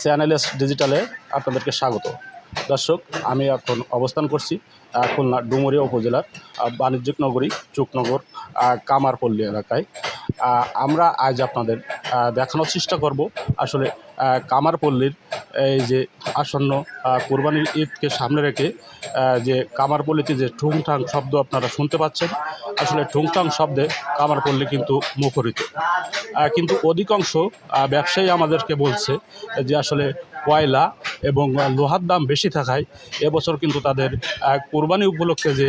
Channels ডিজিটালে আপনাদেরকে স্বাগত। দর্শক, আমি এখন অবস্থান করছি খুলনা ডুমুরিয়া উপজেলার বাণিজ্যিক নগরী চুকনগর কামারপল্লী এলাকায়। আমরা আজ আপনাদের দেখানোর চেষ্টা করব আসলে কামারপল্লীর এই যে আসন্ন কোরবানির ঈদকে সামনে রেখে যে কামারপল্লীতে যে ঠুংঠাং শব্দ আপনারা শুনতে পাচ্ছেন, আসলে ঠুংঠাং শব্দে কামারপল্লী কিন্তু মুখরিত। কিন্তু অধিকাংশ ব্যবসায়ী আমাদেরকে বলছে যে আসলে কয়লা এবং লোহার দাম বেশি থাকায় এবছর কিন্তু তাদের কোরবানি উপলক্ষে যে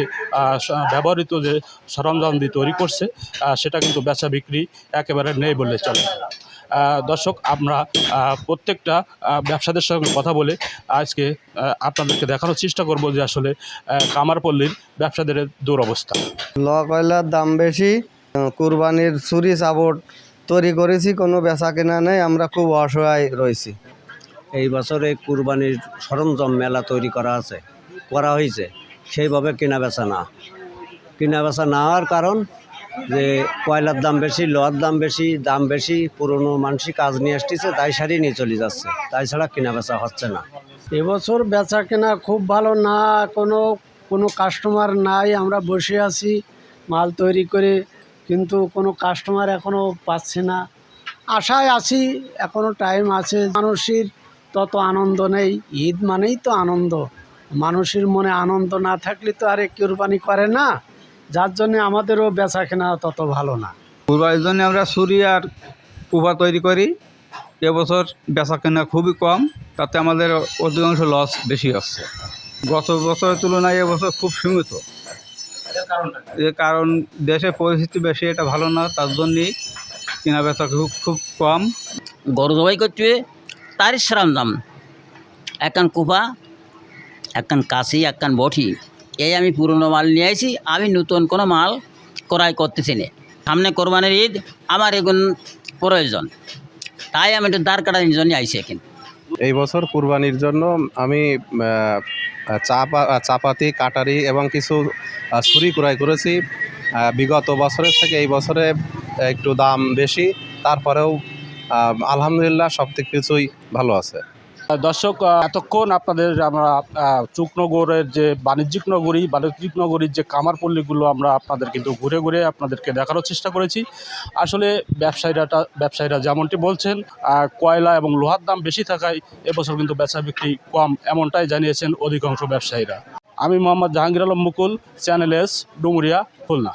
ব্যবহৃত যে সরঞ্জাম দিয়ে তৈরি করছে সেটা কিন্তু বেচা বিক্রি একেবারে নেই বললে চলে। দর্শক, আমরা প্রত্যেকটা ব্যবসাদের সঙ্গে কথা বলে আজকে আপনাদেরকে দেখানোর চেষ্টা করব যে আসলে কামারপল্লীর ব্যবসাদের দুরবস্থা। কয়লার দাম বেশি, কুরবানির চুরি চাবট তৈরি করেছি, কোনো বেচা কেনা নেই, আমরা খুব অসহায় রয়েছি। এই বছরে কুরবানির সরঞ্জাম মেলা তৈরি করা হয়েছে, সেইভাবে কেনা বেচা না হওয়ার কারণ যে কয়লার দাম বেশি, লোহার দাম বেশি, পুরনো মানসি কাজ নিয়ে আসতেছে, তাই সারিয়ে নিয়ে চলে যাচ্ছে, তাই ছাড়া কেনা বেচা হচ্ছে না। এবছর বেচা কেনা খুব ভালো না, কোনো কাস্টমার নাই। আমরা বসে আছি মাল তৈরি করে, কিন্তু কোনো কাস্টমার এখনও পাচ্ছি না। আশায় আছি, এখনও টাইম আছে। মানুষের তত আনন্দ নেই, ঈদ মানেই তো আনন্দ। মানুষের মনে আনন্দ না থাকলে তো আর কোরবানি করে না, যার জন্যে আমাদেরও বেচা কেনা তত ভালো না। কুরবানির জন্য আমরা ছুরি আর কুবা তৈরি করি। এবছর বেচা কেনা খুবই কম, তাতে আমাদের অধিকাংশ লস বেশি হচ্ছে। গত বছরের তুলনায় এবছর খুব সীমিত। এর কারণ দেশের পরিস্থিতি বেশি এটা ভালো না, তার জন্যই কেনা বেচা খুব কম। গরু জবাই করতে তার সরঞ্জাম, একখান কুপা, একখান কাশি, একখান বটি, এই আমি পুরনো মাল নিয়ে আসি। আমি নতুন কোনো মাল ক্রয় করতেছি না। সামনে কোরবানির ঈদ, আমার এগুন প্রয়োজন, তাই আমি একটু দাঁড় কাটানোর জন্য আইসি এখানে। এই বছর কুরবানির জন্য আমি চাপাতি, কাটারি এবং কিছু ছুরি ক্রয় করেছি। বিগত বছরের থেকে এই বছরে একটু দাম বেশি, তারপরেও আলহামদুলিল্লাহ সব কিছুই ভালো আছে। দর্শক, এতক্ষণ আপনাদের আমরা চুকনগরের যে বাণিজ্যিক নগরীর যে কামারপল্লীগুলো আমরা আপনাদের কিন্তু ঘুরে ঘুরে আপনাদেরকে দেখানোর চেষ্টা করেছি। আসলে ব্যবসায়ীরা যেমনটি বলছেন, কয়লা এবং লোহার দাম বেশি থাকায় এবছর কিন্তু বেচা বিক্রি কম, এমনটাই জানিয়েছেন অধিকাংশ ব্যবসায়ীরা। আমি মোহাম্মদ জাহাঙ্গীর আলম মুকুল, চ্যানেল এস, ডুমুরিয়া, খুলনা।